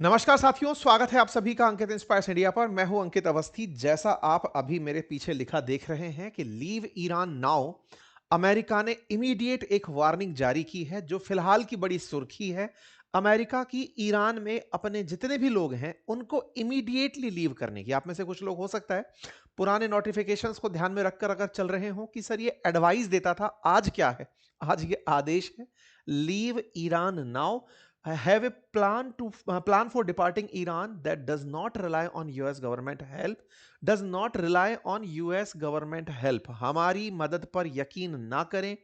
नमस्कार साथियों, स्वागत है आप सभी का अंकित इंस्पायर्स इंडिया पर। मैं हूं अंकित अवस्थी। जैसा आप अभी मेरे पीछे लिखा देख रहे हैं कि लीव ईरान नाउ, अमेरिका ने इमीडिएट एक वार्निंग जारी की है जो फिलहाल की बड़ी सुर्खी है। अमेरिका की ईरान में अपने जितने भी लोग हैं उनको इमीडिएटली लीव करने की। आप में से कुछ लोग हो सकता है पुराने नोटिफिकेशंस को ध्यान में रखकर अगर चल रहे हो कि सर ये एडवाइस देता था, आज क्या है? आज ये आदेश है, leave Iran now. Have a plan for departing Iran that does not rely on US government help. Does not rely on US government help. हमारी मदद पर यकीन ना करें।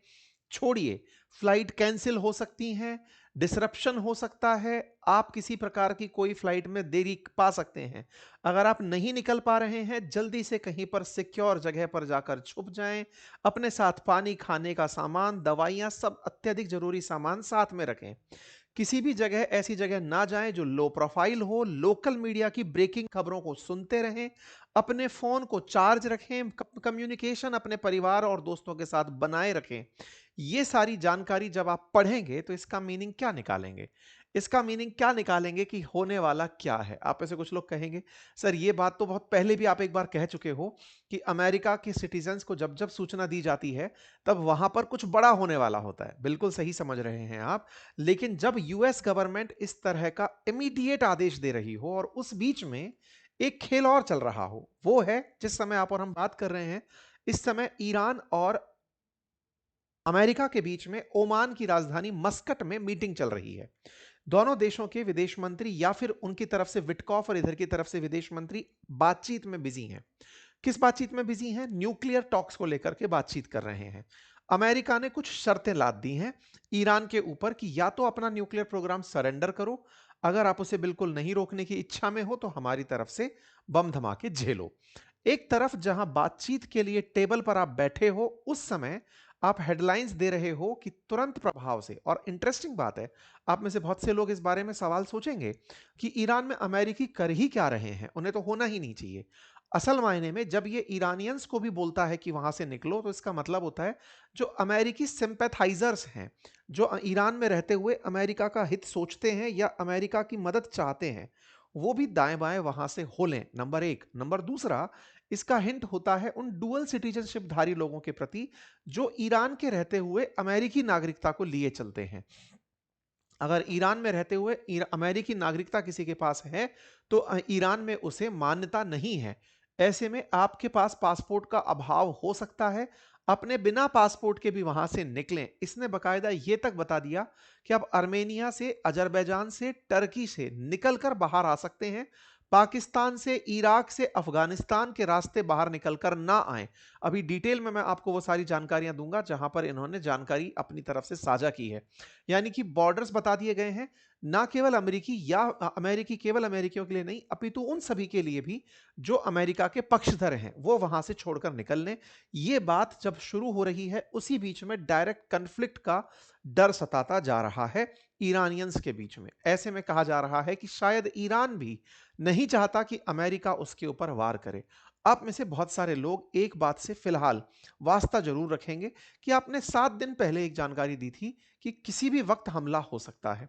छोड़िए, फ्लाइट कैंसिल हो सकती हैं, डिसरप्शन हो सकता है, आप किसी प्रकार की कोई फ्लाइट में देरी पा सकते हैं। अगर आप नहीं निकल पा रहे हैं, जल्दी से कहीं पर सिक्योर जगह पर जाकर छुप जाएं। अपने साथ पानी, खाने का सामान, दवाइयां, सब अत्यधिक जरूरी सामान साथ में रखें। किसी भी जगह ऐसी जगह ना जाएं जो लो प्रोफाइल हो। लोकल मीडिया की ब्रेकिंग खबरों को सुनते रहें। अपने फोन को चार्ज रखें। कम्युनिकेशन अपने परिवार और दोस्तों के साथ बनाए रखें। ये सारी जानकारी जब आप पढ़ेंगे तो इसका मीनिंग क्या निकालेंगे? इसका मीनिंग क्या निकालेंगे कि होने वाला क्या है? आप में से कुछ लोग कहेंगे, सर ये बात तो बहुत पहले भी आप एक बार कह चुके हो कि अमेरिका के सिटीजन्स को जब जब सूचना दी जाती है तब वहां पर कुछ बड़ा होने वाला होता है। बिल्कुल सही समझ रहे हैं आप। लेकिन जब यूएस गवर्नमेंट इस तरह का इमीडिएट आदेश दे रही हो और उस बीच में एक खेल और चल रहा हो, वो है जिस समय आप और हम बात कर रहे हैं, इस समय ईरान और अमेरिका के बीच में ओमान की राजधानी मस्कट में मीटिंग चल रही है। दोनों देशों के विदेश मंत्री या फिर उनकी तरफ से विटकॉफ और इधर की तरफ से विदेश मंत्री बातचीत में बिजी हैं। किस बातचीत में बिजी हैं? न्यूक्लियर टॉक्स को लेकर के बातचीत कर रहे हैं। अमेरिका ने कुछ शर्तें लाद दी हैं ईरान के ऊपर कि या तो अपना न्यूक्लियर प्रोग्राम सरेंडर करो, अगर आप उसे बिल्कुल नहीं रोकने की इच्छा में हो तो हमारी तरफ से बम धमाके झेलो। एक तरफ जहां बातचीत के लिए टेबल पर आप बैठे हो, उस समय आप हेडलाइंस दे रहे हो कि तुरंत प्रभाव से, और इंटरेस्टिंग बात है, आप में से बहुत से लोग इस बारे में सवाल सोचेंगे कि ईरान में अमेरिकी कर ही क्या रहे हैं, उन्हें तो होना ही नहीं चाहिए। असल मायने में जब ये ईरानियंस को भी बोलता है कि वहां से निकलो, तो इसका मतलब होता है जो अमेरिकी सिंपैथाइजर्स हैं, जो ईरान में रहते हुए अमेरिका का हित सोचते हैं या अमेरिका की मदद चाहते हैं, वो भी दाएं बाएं वहां से हो लें। नंबर एक। नंबर दूसरा, इसका हिंट होता है उन डुअल सिटीजनशिप धारी लोगों के प्रति जो ईरान के रहते हुए अमेरिकी नागरिकता को लिए चलते हैं। अगर ईरान में रहते हुए अमेरिकी नागरिकता किसी के पास है तो ईरान में उसे मान्यता नहीं है। ऐसे में आपके पास पासपोर्ट का अभाव हो सकता है। अपने बिना पासपोर्ट के भी वहां से निकलें। इसने बकायदा ये तक बता दिया कि आप अर्मेनिया से, अजरबैजान से, टर्की से निकलकर बाहर आ सकते हैं। पाकिस्तान से, इराक से, अफगानिस्तान के रास्ते बाहर निकलकर ना आए। अभी डिटेल में मैं आपको वो सारी जानकारियां दूंगा जहां पर इन्होंने जानकारी अपनी तरफ से साझा की है। यानी कि बॉर्डर्स बता दिए गए हैं, ना केवल अमेरिकी या अमेरिकी केवल अमेरिकियों के लिए नहीं, अपितु उन सभी के लिए भी जो अमेरिका के पक्षधर हैं, वो वहां से छोड़कर निकल लें। ये बात जब शुरू हो रही है, उसी बीच में डायरेक्ट कन्फ्लिक्ट का डर सताता जा रहा है ईरानियंस के बीच में। ऐसे में कहा जा रहा है कि शायद ईरान भी नहीं चाहता कि अमेरिका उसके ऊपर वार करे। आप में से बहुत सारे लोग एक बात से फिलहाल वास्ता जरूर रखेंगे कि आपने 7 दिन पहले एक जानकारी दी थी कि किसी भी वक्त हमला हो सकता है।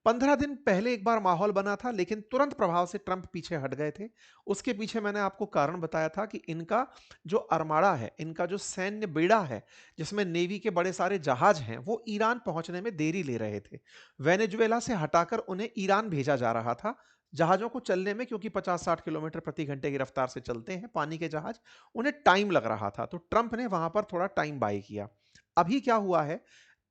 15 दिन पहले एक बार माहौल बना था, लेकिन तुरंत प्रभाव से ट्रंप पीछे हट गए थे। उसके पीछे मैंने आपको कारण बताया था कि इनका जो अरमाड़ा है, इनका जो सैन्य बेड़ा है, जिसमें नेवी के बड़े सारे जहाज हैं, वो ईरान पहुंचने में देरी ले रहे थे। वेनेजुएला से हटाकर उन्हें ईरान भेजा जा रहा था जहाजों को चलने में, क्योंकि 50-60 किलोमीटर प्रति घंटे की रफ्तार से चलते हैं पानी के जहाज। उन्हें टाइम लग रहा था, तो ट्रंप ने वहां पर थोड़ा टाइम बाय किया। अभी क्या हुआ है,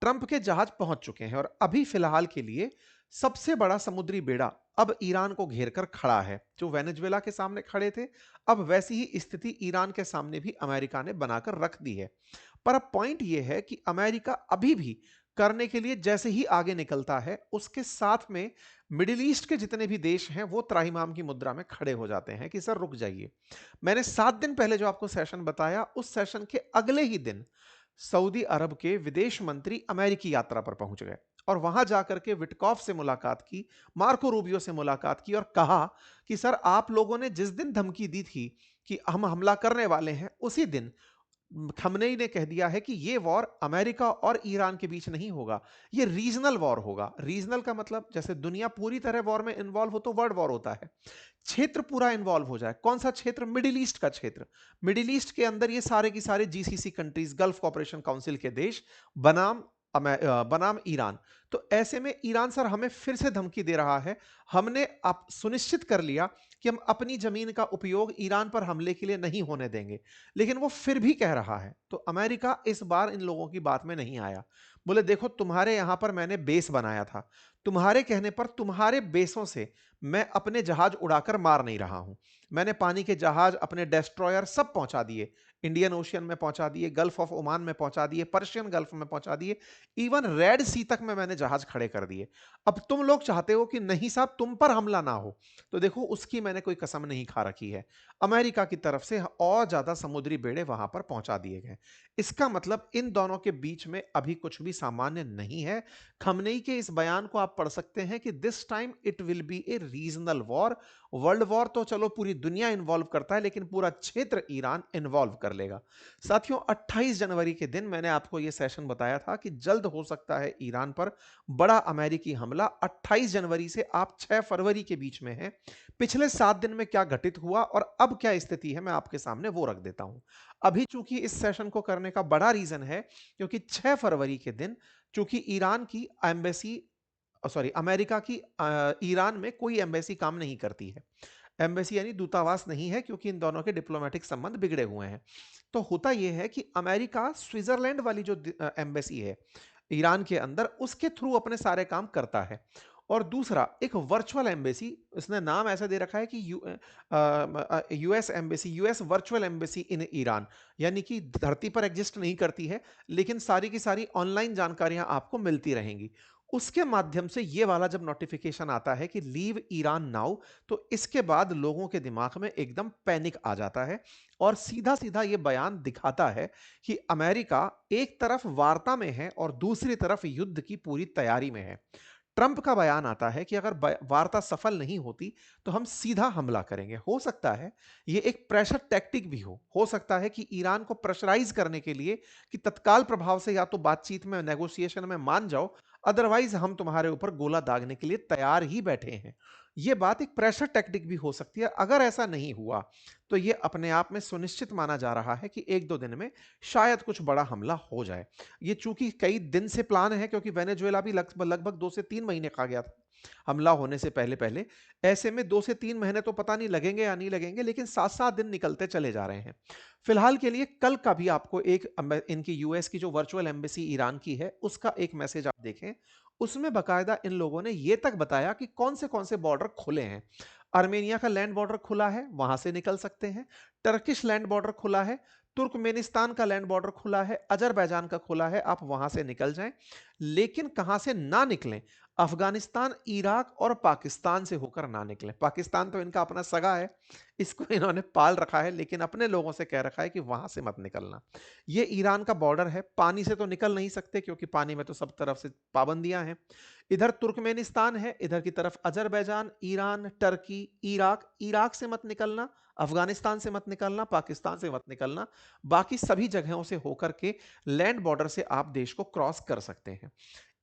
ट्रंप के जहाज पहुंच चुके हैं और अभी फिलहाल के लिए सबसे बड़ा समुद्री बेड़ा अब ईरान को घेर कर खड़ा है। जो वेनेजुएला के सामने खड़े थे, अब वैसी ही स्थिति ईरान के सामने भी अमेरिका ने बनाकर रख दी है। पर अब पॉइंट यह है कि अमेरिका अभी भी करने के लिए जैसे ही आगे निकलता है, उसके साथ में मिडिल ईस्ट के जितने भी देश हैं वो त्राहिमाम की मुद्रा में खड़े हो जाते हैं कि सर रुक जाइए। मैंने 7 दिन पहले जो आपको सेशन बताया, उस सेशन के अगले ही दिन सऊदी अरब के विदेश मंत्री अमेरिकी यात्रा पर पहुंच गए और वहां जाकर के विटकॉफ से मुलाकात की, मार्को रूबियो से मुलाकात की और कहा कि सर आप लोगों ने जिस दिन धमकी दी थी कि हम हमला करने वाले हैं, उसी दिन खमनेई ने कह दिया है कि ये वॉर अमेरिका और ईरान के बीच नहीं होगा, ये रीजनल वॉर होगा। रीजनल का मतलब जैसे दुनिया पूरी तरह वॉर में इन्वॉल्व हो तो वर्ल्ड वॉर होता है, क्षेत्र पूरा इन्वॉल्व हो जाए। कौन सा क्षेत्र? मिडिल ईस्ट का क्षेत्र। मिडिल ईस्ट के अंदर ये सारे की सारे GCC countries, Gulf cooperation council के देश, बनाम बनाम ईरान। तो ऐसे में ईरान सर हमें फिर से धमकी दे रहा है। हमने अब सुनिश्चित कर लिया कि हम अपनी जमीन का उपयोग ईरान पर हमले के लिए नहीं होने देंगे, लेकिन वो फिर भी कह रहा है। तो अमेरिका इस बार इन लोगों की बात में नहीं आया। बोले देखो तुम्हारे यहां पर मैंने बेस बनाया था, तुम्हारे कहने पर तुम्हारे बेसों से मैं अपने जहाज उड़ाकर मार नहीं रहा हूं। मैंने पानी के जहाज, अपने डेस्ट्रॉयर सब पहुंचा दिए, इंडियन ओशियन में पहुंचा दिए, गल्फ ऑफ ओमान में पहुंचा दिए, पर्शियन गल्फ में पहुंचा दिए, इवन रेड सी तक में मैंने जहाज खड़े कर दिए। अब तुम लोग चाहते हो कि नहीं साहब तुम पर हमला ना हो, तो देखो उसकी मैंने कोई कसम नहीं खा रखी है। अमेरिका की तरफ से और ज्यादा समुद्री बेड़े वहां पर पहुंचा दिए गए। इसका मतलब इन दोनों के बीच में अभी कुछ भी सामान्य नहीं है। खमनेई के इस बयान को आप पढ़ सकते हैं कि this time it will be A regional war. World war तो चलो पूरी दुनिया इन्वॉल्व करता है, लेकिन पूरा क्षेत्र ईरान इन्वॉल्व कर लेगा। साथियों 28 जनवरी के दिन मैंने आपको यह सेशन बताया था कि जल्द हो सकता है ईरान पर बड़ा अमेरिकी हमला। 28 जनवरी से आप 6 फरवरी के बीच में हैं। पिछले 7 दिन में क्या घटित हुआ और अब क्या स्थिति है, मैं आपके सामने वो रख देता हूं। अभी चूंकि इस सेशन को करने का बड़ा रीजन है क्योंकि 6 फरवरी के दिन चूंकि ईरान की एम्बेसी, सॉरी अमेरिका की ईरान में कोई एम्बेसी काम नहीं करती है। एम्बेसी यानी दूतावास नहीं है, क्योंकि इन दोनों के डिप्लोमेटिक संबंध बिगड़े हुए हैं। तो होता यह है कि अमेरिका स्विट्जरलैंड वाली जो एम्बेसी है ईरान के अंदर, उसके थ्रू अपने सारे काम करता है। और दूसरा एक वर्चुअल एम्बेसी, इसने नाम ऐसा दे रखा है कि US embassy, US virtual embassy in Iran, यानी कि धरती पर एग्जिस्ट नहीं करती है, लेकिन सारी की सारी ऑनलाइन जानकारियां आपको मिलती रहेंगी। उसके माध्यम से ये वाला जब नोटिफिकेशन आता है कि लीव ईरान नाउ, तो इसके बाद लोगों के दिमाग में एकदम पैनिक आ जाता है और सीधा सीधा ये बयान दिखाता है कि अमेरिका एक तरफ वार्ता में है और दूसरी तरफ युद्ध की पूरी तैयारी में है। ट्रंप का बयान आता है कि अगर वार्ता सफल नहीं होती तो हम सीधा हमला करेंगे। हो सकता है ये एक प्रेशर टैक्टिक भी हो सकता है कि ईरान को प्रेशराइज करने के लिए कि तत्काल प्रभाव से या तो बातचीत में, नेगोशिएशन में मान जाओ, अदरवाइज हम तुम्हारे ऊपर गोला दागने के लिए तैयार ही बैठे हैं। यह बात एक प्रेशर टैक्टिक भी हो सकती है। अगर ऐसा नहीं हुआ तो यह अपने आप में सुनिश्चित माना जा रहा है कि एक दो दिन में शायद कुछ बड़ा हमला हो जाए। ये चूंकि कई दिन से प्लान है, क्योंकि वेनेजुएला भी लगभग 2 से 3 महीने खा गया था हमला होने से पहले पहले। ऐसे में 2 से 3 महीने तो पता नहीं लगेंगे या नहीं लगेंगे, लेकिन 7-7 दिन निकलते चले जा रहे हैं। फिलहाल के लिए कल का भी आपको एक इनकी यूएस की जो वर्चुअल एम्बेसी ईरान की है उसका एक मैसेज आप देखें। उसमें बकायदा इन लोगों ने यह तक बताया कि कौन से बॉर्डर खुले हैं। आर्मेनिया का लैंड बॉर्डर खुला है, वहां से निकल सकते हैं। टर्किश लैंड बॉर्डर खुला है, तुर्कमेनिस्तान का लैंड बॉर्डर खुला है, अजरबैजान का खुला है, आप वहां से निकल जाएं। लेकिन कहां से ना निकलें? अफगानिस्तान, इराक और पाकिस्तान से होकर ना निकलें। पाकिस्तान तो इनका अपना सगा है, इसको इन्होंने पाल रखा है, लेकिन अपने लोगों से कह रखा है कि वहां से मत निकलना। ये ईरान का बॉर्डर है, पानी से तो निकल नहीं सकते क्योंकि पानी में तो सब तरफ से पाबंदियां हैं। इधर तुर्कमेनिस्तान है, इधर की तरफ Azerbaijan, Iran, Turkey, Iraq. Iraq से मत निकलना, अफगानिस्तान से मत निकलना, पाकिस्तान से मत निकलना। बाकी सभी जगहों से होकर के लैंड बॉर्डर से आप देश को क्रॉस कर सकते हैं।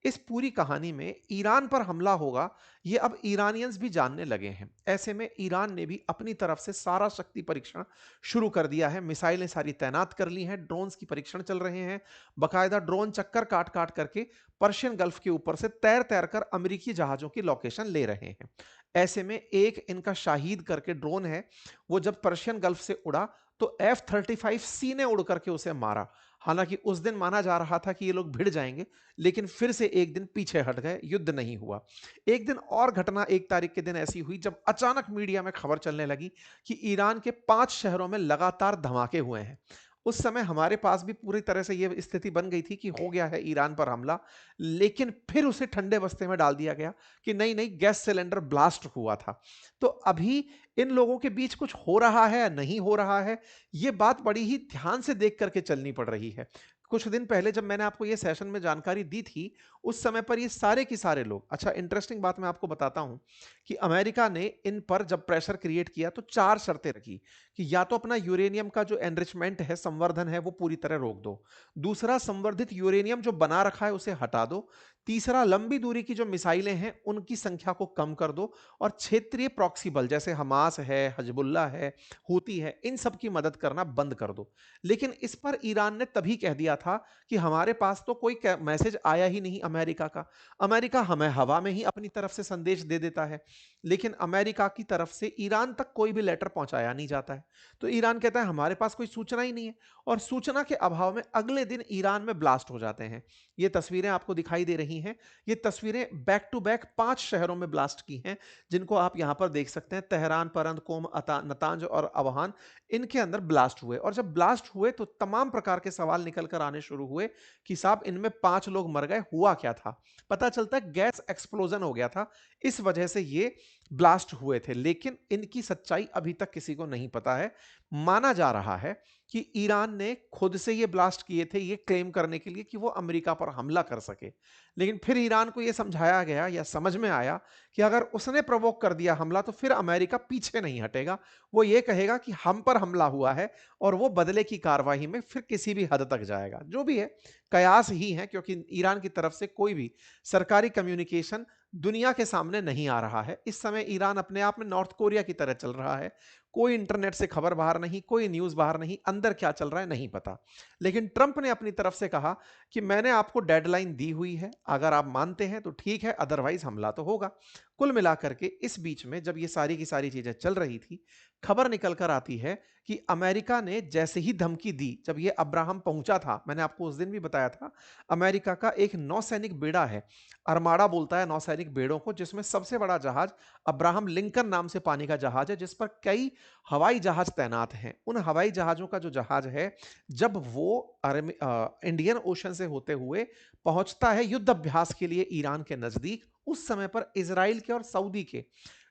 इस पूरी कहानी में ईरान पर हमला होगा, ये अब ईरानियंस भी जानने लगे हैं। ऐसे में ईरान ने भी अपनी तरफ से सारा शक्ति परीक्षण शुरू कर दिया है। मिसाइलें सारी तैनात कर ली हैं, ड्रोन्स की परीक्षण चल रहे हैं। बकायदा ड्रोन चक्कर काट काट करके पर्शियन गल्फ के ऊपर से तैर तैर कर अमेरिकी जहाजों की लोकेशन ले रहे हैं। ऐसे में एक इनका शाहीद करके ड्रोन है, वो जब पर्शियन गल्फ से उड़ा तो F-35C ने उड़ करके उसे मारा। हालांकि उस दिन माना जा रहा था कि ये लोग भिड़ जाएंगे, लेकिन फिर से एक दिन पीछे हट गए, युद्ध नहीं हुआ। एक दिन और घटना 1 तारीख के दिन ऐसी हुई जब अचानक मीडिया में खबर चलने लगी कि ईरान के 5 शहरों में लगातार धमाके हुए हैं। उस समय हमारे पास भी पूरी तरह से यह स्थिति बन गई थी कि हो गया है ईरान पर हमला, लेकिन फिर उसे ठंडे बस्ते में डाल दिया गया कि नहीं नहीं, गैस सिलेंडर ब्लास्ट हुआ था। तो अभी इन लोगों के बीच कुछ हो रहा है या नहीं हो रहा है, यह बात बड़ी ही ध्यान से देख करके चलनी पड़ रही है। कुछ दिन पहले जब मैंने आपको ये सेशन में जानकारी दी थी, उस समय पर ये सारे के सारे लोग अच्छा इंटरेस्टिंग बात मैं आपको बताता हूँ कि अमेरिका ने इन पर जब प्रेशर क्रिएट किया तो 4 शर्तें रखी कि या तो अपना यूरेनियम का जो एनरिचमेंट है, संवर्धन है, वो पूरी तरह रोक दो। दूसरा, संवर्धित यूरेनियम जो बना रखा है उसे हटा दो। तीसरा, लंबी दूरी की जो मिसाइलें हैं उनकी संख्या को कम कर दो। और क्षेत्रीय प्रॉक्सी बल जैसे हमास है, हिजबुल्लाह है, हूती है, इन सब की मदद करना बंद कर दो। लेकिन इस पर ईरान ने तभी कह दिया था कि हमारे पास तो कोई मैसेज आया ही नहीं अमेरिका का। अमेरिका हमें हवा में ही अपनी तरफ से संदेश दे देता है, लेकिन अमेरिका की तरफ से ईरान तक कोई भी लेटर पहुंचाया नहीं जाता है। तो ईरान कहता है हमारे पास कोई सूचना ही नहीं है, और सूचना के अभाव में अगले दिन ईरान में ब्लास्ट हो जाते हैं। ये तस्वीरें आपको दिखाई दे रही हैं। ये तस्वीरें बैक टू बैक 5 शहरों में ब्लास्ट की हैं, जिनको आप यहां पर देख सकते हैं। तेहरान, परंद, कोम, नतांज और अवहान, इनके अंदर ब्लास्ट हुए। और जब ब्लास्ट हुए तो तमाम प्रकार के सवाल निकल कर आने शुरू हुए कि साहब इनमें 5 लोग मर गए, हुआ क्या था? पता चलता है गैस एक्सप्लोजन हो गया था, इस वजह से ये ब्लास्ट हुए थे। लेकिन इनकी सच्चाई अभी तक किसी को नहीं पता है। माना जा रहा है कि ईरान ने खुद से ये ब्लास्ट किए थे, ये क्लेम करने के लिए कि वो अमेरिका पर हमला कर सके। लेकिन फिर ईरान को ये समझाया गया या समझ में आया कि अगर उसने प्रवोक कर दिया हमला तो फिर अमेरिका पीछे नहीं हटेगा। वो ये कहेगा कि हम पर हमला हुआ है, और वो बदले की कार्रवाई में फिर किसी भी हद तक जाएगा। जो भी है, कयास ही है, क्योंकि ईरान की तरफ से कोई भी सरकारी कम्युनिकेशन दुनिया के सामने नहीं आ रहा है। इस समय ईरान अपने आप में नॉर्थ कोरिया की तरह चल रहा है। कोई इंटरनेट से खबर बाहर नहीं, कोई न्यूज़ बाहर नहीं, अंदर क्या चल रहा है नहीं पता। लेकिन ट्रंप ने अपनी तरफ से कहा कि मैंने आपको डेडलाइन दी हुई है, अगर आप मानते हैं तो ठीक है, अदरवाइज हमला तो होगा। कुल मिलाकर के इस बीच में जब ये सारी की सारी चीजें चल रही थी, खबर निकल कर आती है कि अमेरिका ने जैसे ही धमकी दी, जब ये अब्राहम पहुंचा था, मैंने आपको उस दिन भी बताया था, अमेरिका का एक नौसैनिक बेड़ा है, अरमाड़ा बोलता है नौसैनिक बेड़ों को, जिसमें सबसे बड़ा जहाज अब्राहम लिंकन नाम से पानी का जहाज है, जिस पर कई हवाई जहाज तैनात हैं। उन हवाई जहाजों का जो जहाज है, जब वो इंडियन ओशन से होते हुए पहुंचता है युद्ध अभ्यास के लिए ईरान के नजदीक, उस समय पर इजराइल के और सऊदी के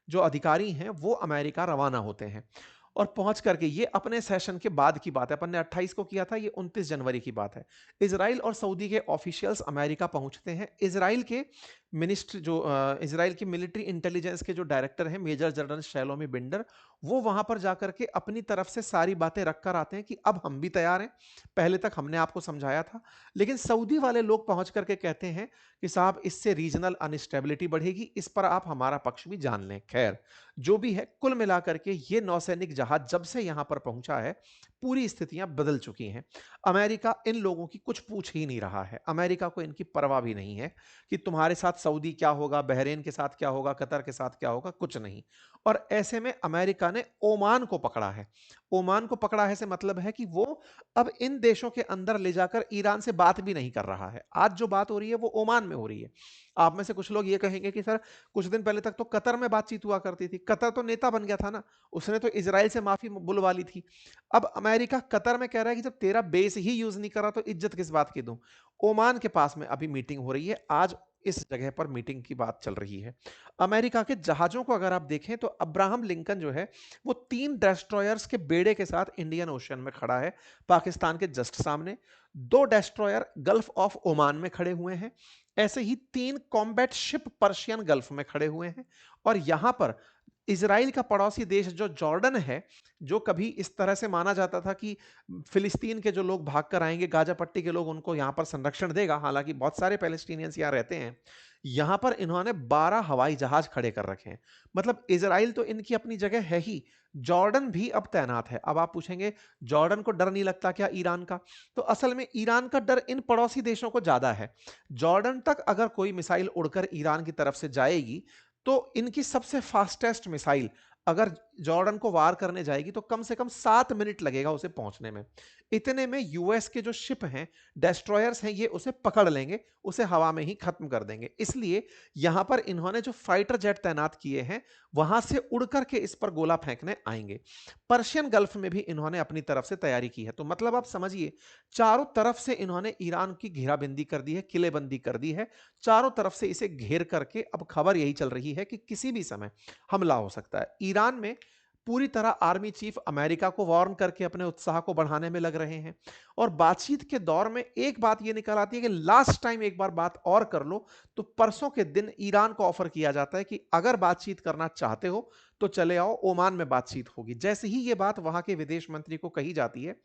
जो अधिकारी हैं वो अमेरिका रवाना होते हैं। और पहुंच करके, ये अपने सेशन के बाद की बात है, अपन ने 28 को किया था, ये 29 जनवरी की बात है। इजराइल और सऊदी के ऑफिशियल्स अमेरिका पहुंचते हैं। इजराइल के मिनिस्टर जो इजराइल की मिलिट्री इंटेलिजेंस के जो डायरेक्टर हैं, मेजर जनरल शैलोमी बिंडर, वो वहां पर जाकर के अपनी तरफ से सारी बातें रखकर आते हैं कि अब हम भी तैयार हैं, पहले तक हमने आपको समझाया था। लेकिन सऊदी वाले लोग पहुंच करके कहते हैं कि साहब इससे रीजनल अनस्टेबिलिटी बढ़ेगी, इस पर आप हमारा पक्ष भी जान लें। खैर, जो भी है, कुल मिलाकर के ये नौसैनिक जहाज जब से यहां पर पहुंचा है, पूरी स्थितियां बदल चुकी हैं। अमेरिका इन लोगों की कुछ पूछ ही नहीं रहा है। अमेरिका को इनकी परवाह भी नहीं है कि तुम्हारे साथ सऊदी क्या होगा, बहरीन के साथ क्या होगा, कतर के साथ क्या होगा, कुछ नहीं। और ऐसे में अमेरिका ने ओमान को पकड़ा है। ओमान को पकड़ा है से मतलब है कि वो अब इन देशों के अंदर ले जाकर ईरान से बात भी नहीं कर रहा है। आज जो बात हो रही है वो ओमान में हो रही है। आप में से कुछ लोग ये कहेंगे कि सर, कुछ दिन पहले तक तो कतर में बातचीत हुआ करती थी। कतर तो नेता बन गया था ना, उसने तो इजराइल से माफी बुलवा ली थी। अब अमेरिका कतर में कह रहा है कि जब तेरा बेस ही यूज नहीं करा तो इज्जत किस बात की दूं। ओमान के पास में अभी मीटिंग हो रही है, आज इस जगह पर मीटिंग की बात चल रही है। अमेरिका के जहाजों को अगर आप देखें तो अब्राहम लिंकन जो है, वो 3 डेस्ट्रॉयर्स के बेड़े के साथ इंडियन ओशन में खड़ा है, पाकिस्तान के जस्ट सामने। 2 डेस्ट्रॉयर गल्फ ऑफ ओमान में खड़े हुए हैं। ऐसे ही 3 कॉम्बैट शिप पर्शियन गल्फ में खड़े हुए हैं। और यहां पर इजराइल का पड़ोसी देश जो जॉर्डन है, जो कभी इस तरह से माना जाता था कि फिलिस्तीन के जो लोग भागकर आएंगे, गाजा पट्टी के लोग, उनको यहां पर संरक्षण देगा, हालांकि बहुत सारे पैलेस्टीनियंस यहां रहते हैं, यहां पर इन्होंने 12 हवाई जहाज खड़े कर रखे हैं। मतलब इजराइल तो इनकी अपनी जगह है ही, जॉर्डन भी अब तैनात है। अब आप पूछेंगे, जॉर्डन को डर नहीं लगता क्या ईरान का? तो असल में ईरान का डर इन पड़ोसी देशों को ज्यादा है। जॉर्डन तक अगर कोई मिसाइल उड़कर ईरान की तरफ से जाएगी, तो इनकी सबसे फास्टेस्ट मिसाइल अगर जॉर्डन को वार करने जाएगी तो कम से कम 7 मिनट लगेगा उसे पहुंचने में। इतने में यूएस के जो शिप हैं, डेस्ट्रॉयर्स हैं, ये उसे पकड़ लेंगे, उसे हवा में ही खत्म कर देंगे। इसलिए यहां पर इन्होंने जो फाइटर जेट तैनात किए हैं, वहां से उड़ करके इस पर गोला फेंकने आएंगे। पर्शियन गल्फ में भी इन्होंने अपनी तरफ से तैयारी की है। तो मतलब आप समझिए, चारों तरफ से इन्होंने ईरान की घेराबंदी कर दी है, किलेबंदी कर दी है। चारों तरफ से इसे घेर करके अब खबर यही चल रही है कि किसी भी समय हमला हो सकता है। ईरान में पूरी तरह आर्मी चीफ अमेरिका को वार्न करके अपने उत्साह को बढ़ाने में लग रहे हैं। और बातचीत के दौर में एक बात यह निकल आती है कि लास्ट टाइम एक बार बात और कर लो। तो परसों के दिन ईरान को ऑफर किया जाता है कि अगर बातचीत करना चाहते हो तो चले आओ, ओमान में बातचीत होगी। जैसे ही यह बात वहां के विदेश मंत्री को कही जाती है,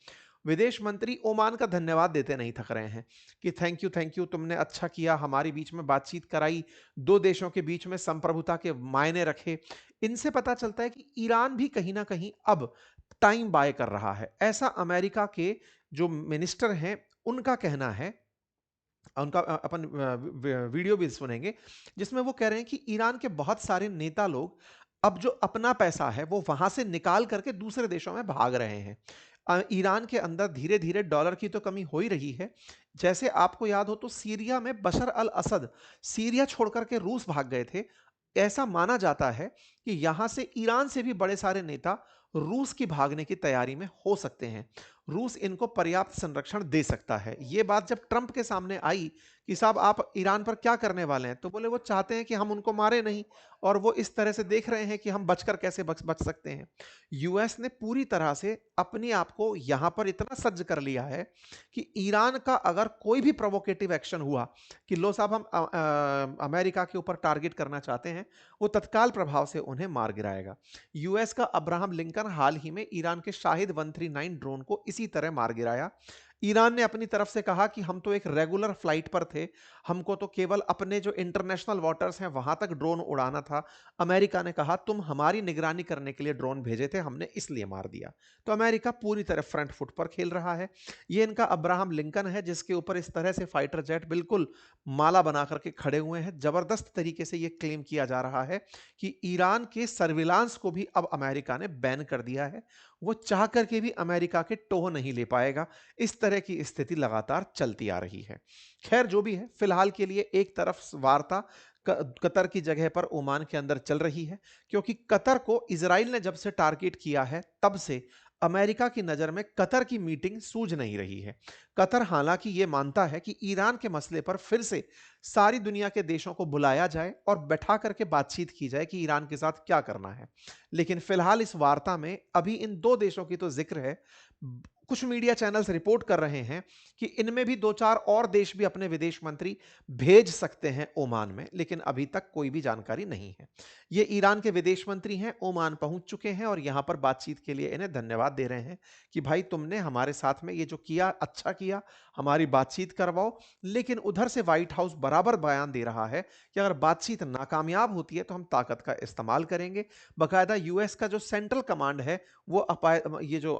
विदेश मंत्री ओमान का धन्यवाद देते नहीं थक रहे हैं कि थैंक यू, तुमने अच्छा किया, हमारे बीच में बातचीत कराई, दो देशों के बीच में संप्रभुता के मायने रखे। इनसे पता चलता है कि ईरान भी कहीं ना कहीं अब टाइम बाय कर रहा है। ऐसा अमेरिका के जो मिनिस्टर हैं उनका कहना है। उनका अपन वीडियो भी सुनेंगे जिसमें वो कह रहे हैं कि ईरान के बहुत सारे नेता लोग अब जो अपना पैसा है वो वहां से निकाल करके दूसरे देशों में भाग रहे हैं। ईरान के अंदर धीरे धीरे डॉलर की तो कमी हो ही रही है। जैसे आपको याद हो तो सीरिया में बशर अल असद सीरिया छोड़कर के रूस भाग गए थे। ऐसा माना जाता है कि यहां से ईरान से भी बड़े सारे नेता रूस की भागने की तैयारी में हो सकते हैं। रूस इनको पर्याप्त संरक्षण दे सकता है। यह बात जब ट्रंप के सामने आई कि साहब आप ईरान पर क्या करने वाले हैं, तो बोले वो चाहते हैं कि हम उनको मारे नहीं, और वो इस तरह से देख रहे हैं कि हम बचकर कैसे बच सकते हैं। यूएस ने पूरी तरह से अपने आप को यहां पर इतना सज्ज कर लिया है कि ईरान का अगर कोई भी प्रोवोकेटिव एक्शन हुआ कि लो साहब हम अमेरिका के ऊपर टारगेट करना चाहते हैं, वो तत्काल प्रभाव से उन्हें मार गिराएगा। यूएस का अब्राहम लिंकन हाल ही में ईरान के शाहिद 139 ड्रोन को इसी तरह मार गिराया। ईरान ने अपनी तरफ से कहा कि हम तो एक रेगुलर फ्लाइट पर थे, हमको तो केवल अपने जो इंटरनेशनल वाटर्स हैं वहां तक ड्रोन उड़ाना था। अमेरिका ने कहा तुम हमारी निगरानी करने के लिए ड्रोन भेजे थे, हमने इसलिए मार दिया। तो अमेरिका पूरी तरह फ्रंट फुट पर खेल रहा है। ये इनका अब्राहम लिंकन है जिसके ऊपर इस तरह से फाइटर जेट बिल्कुल माला बना करके खड़े हुए हैं। जबरदस्त तरीके से यह क्लेम किया जा रहा है कि ईरान के सर्विलांस को भी अब अमेरिका ने बैन कर दिया है। वो चाह करके भी अमेरिका के टोह नहीं ले पाएगा। इस तरह की स्थिति लगातार चलती आ रही है। खैर जो भी है, फिलहाल के लिए एक तरफ वार्ता कतर की जगह पर ओमान के अंदर चल रही है, क्योंकि कतर को इजराइल ने जब से टारगेट किया है तब से अमेरिका की नजर में कतर की मीटिंग सूझ नहीं रही है। कतर हालांकि यह मानता है कि ईरान के मसले पर फिर से सारी दुनिया के देशों को बुलाया जाए और बैठा करके बातचीत की जाए कि ईरान के साथ क्या करना है। लेकिन फिलहाल इस वार्ता में अभी इन दो देशों की तो जिक्र है। कुछ मीडिया चैनल्स रिपोर्ट कर रहे हैं कि इनमें भी दो चार और देश भी अपने विदेश मंत्री भेज सकते हैं ओमान में, लेकिन अभी तक कोई भी जानकारी नहीं है। ये ईरान के विदेश मंत्री हैं, ओमान पहुंच चुके हैं और यहां पर बातचीत के लिए इन्हें धन्यवाद दे रहे हैं कि भाई तुमने हमारे साथ में ये जो किया अच्छा किया, हमारी बातचीत करवाओ। लेकिन उधर से व्हाइट हाउस बराबर बयान दे रहा है कि अगर बातचीत नाकामयाब होती है तो हम ताकत का इस्तेमाल करेंगे। बाकायदा यूएस का जो सेंट्रल कमांड है वो ये जो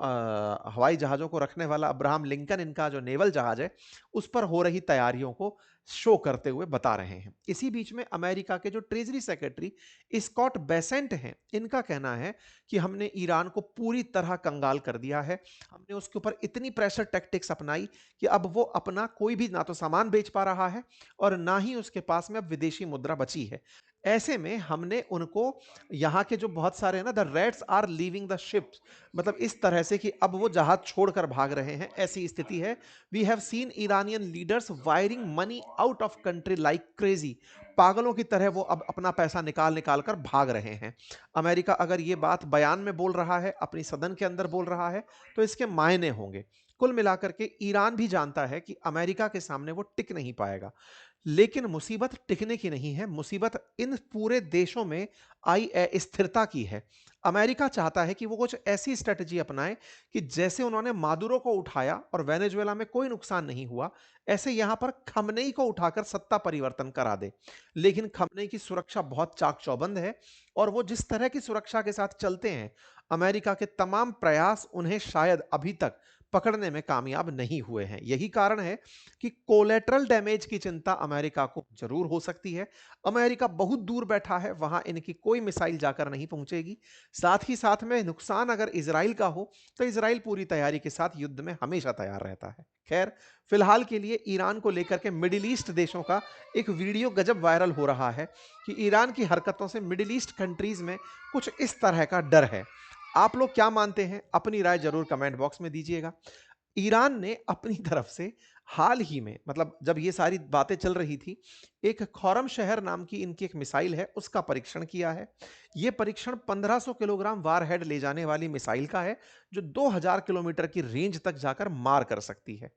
हवाई जहाजों को रखने वाला अब्राहम लिंकन इनका जो नेवल जहाज है उस पर हो रही तैयारियों को शो करते हुए बता रहे हैं। इसी बीच में अमेरिका के जो ट्रेजरी सेक्रेटरी स्कॉट बेसेंट हैं, इनका कहना है कि हमने ईरान को पूरी तरह कंगाल कर दिया है। हमने उसके ऊपर इतनी प्रेशर टैक्टिक्स अपनाई कि अब वो अपना कोई भी ना तो सामान बेच पा रहा है और ना ही उसके पास में अब विदेशी मुद्रा बची है। ऐसे में हमने उनको यहाँ के जो बहुत सारे हैं ना, the rats are leaving the ships, मतलब इस तरह से कि अब वो जहाज छोड़कर भाग रहे हैं, ऐसी स्थिति है। We have seen Iranian leaders wiring money out of country like crazy. पागलों की तरह वो अब अपना पैसा निकाल निकाल कर भाग रहे हैं। अमेरिका अगर ये बात बयान में बोल रहा है, अपनी सदन के अंदर बोल रहा है, तो इसके मायने होंगे। कुल मिलाकर के ईरान भी जानता है कि अमेरिका के सामने वो टिक नहीं पाएगा। लेकिन मुसीबत टिकने की नहीं है, मुसीबत इन पूरे देशों में आई स्थिरता की है। अमेरिका चाहता है कि वो कुछ ऐसी स्ट्रेटजी अपनाए कि जैसे उन्होंने मादुरो को उठाया और वेनेजुएला में कोई नुकसान नहीं हुआ, ऐसे यहां पर खमनेई को उठाकर सत्ता परिवर्तन करा दे। लेकिन खमनेई की सुरक्षा बहुत चाक चौबंद है और वो जिस तरह की सुरक्षा के साथ चलते हैं, अमेरिका के तमाम प्रयास उन्हें शायद अभी तक पकड़ने में कामयाब नहीं हुए हैं। यही कारण है कि कोलेटरल डैमेज की चिंता अमेरिका को जरूर हो सकती है। अमेरिका बहुत दूर बैठा है, वहां इनकी कोई मिसाइल जाकर नहीं पहुंचेगी। साथ ही साथ में नुकसान अगर इजराइल का हो तो इजराइल पूरी तैयारी के साथ युद्ध में हमेशा तैयार रहता है। खैर, फिलहाल के लिए ईरान को लेकर के मिडिल ईस्ट देशों का एक वीडियो गजब वायरल हो रहा है कि ईरान की हरकतों से मिडिल ईस्ट कंट्रीज में कुछ इस तरह का डर है। आप लोग क्या मानते हैं? अपनी राय जरूर कमेंट बॉक्स में दीजिएगा। ईरान ने अपनी तरफ से हाल ही में मतलब जब ये सारी बातें चल रही थी, एक खौरम शहर नाम की इनकी एक मिसाइल है, उसका परीक्षण किया है। ये परीक्षण 1500 किलोग्राम वारहेड ले जाने वाली मिसाइल का है, जो 2000 किलोमीटर की रेंज तक जाकर मार कर सकती है।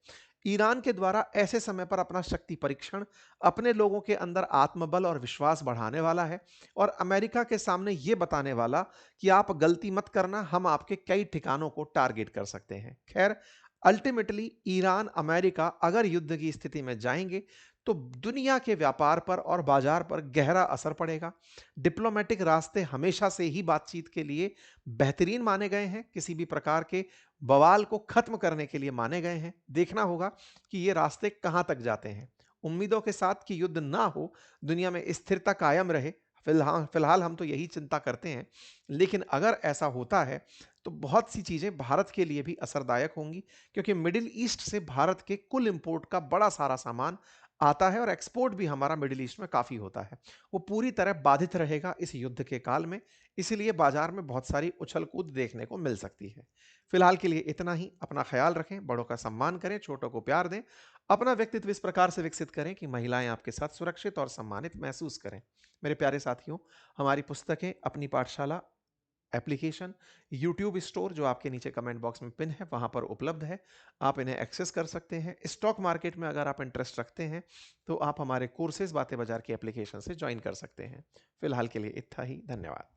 ईरान के द्वारा ऐसे समय पर अपना शक्ति परीक्षण अपने लोगों के अंदर आत्मबल और विश्वास बढ़ाने वाला है और अमेरिका के सामने ये बताने वाला कि आप गलती मत करना, हम आपके कई ठिकानों को टारगेट कर सकते हैं। खैर, अल्टीमेटली ईरान अमेरिका अगर युद्ध की स्थिति में जाएंगे तो दुनिया के व्यापार पर और बाजार पर गहरा असर पड़ेगा। डिप्लोमेटिक रास्ते हमेशा से ही बातचीत के लिए बेहतरीन माने गए हैं, किसी भी प्रकार के बवाल को खत्म करने के लिए माने गए हैं। देखना होगा कि ये रास्ते कहां तक जाते हैं। उम्मीदों के साथ कि युद्ध ना हो, दुनिया में स्थिरता कायम रहे, फिलहाल फिलहाल हम तो यही चिंता करते हैं। लेकिन अगर ऐसा होता है तो बहुत सी चीजें भारत के लिए भी असरदायक होंगी, क्योंकि मिडिल ईस्ट से भारत के कुल इंपोर्ट का बड़ा सारा सामान आता है और एक्सपोर्ट भी हमारा मिडिल ईस्ट में काफी होता है। वो पूरी तरह बाधित रहेगा इस युद्ध के काल में, इसीलिए बाजार में बहुत सारी उछल कूद देखने को मिल सकती है। फिलहाल के लिए इतना ही। अपना ख्याल रखें, बड़ों का सम्मान करें, छोटों को प्यार दें, अपना व्यक्तित्व इस प्रकार से विकसित करें कि महिलाएं आपके साथ सुरक्षित और सम्मानित महसूस करें। मेरे प्यारे साथियों, हमारी पुस्तकें, अपनी पाठशाला, एप्लीकेशन, यूट्यूब स्टोर जो आपके नीचे कमेंट बॉक्स में पिन है वहां पर उपलब्ध है। आप इन्हें एक्सेस कर सकते हैं। स्टॉक मार्केट में अगर आप इंटरेस्ट रखते हैं तो आप हमारे कोर्सेज बातें बाजार की एप्लीकेशन से ज्वाइन कर सकते हैं। फिलहाल के लिए इतना ही। धन्यवाद।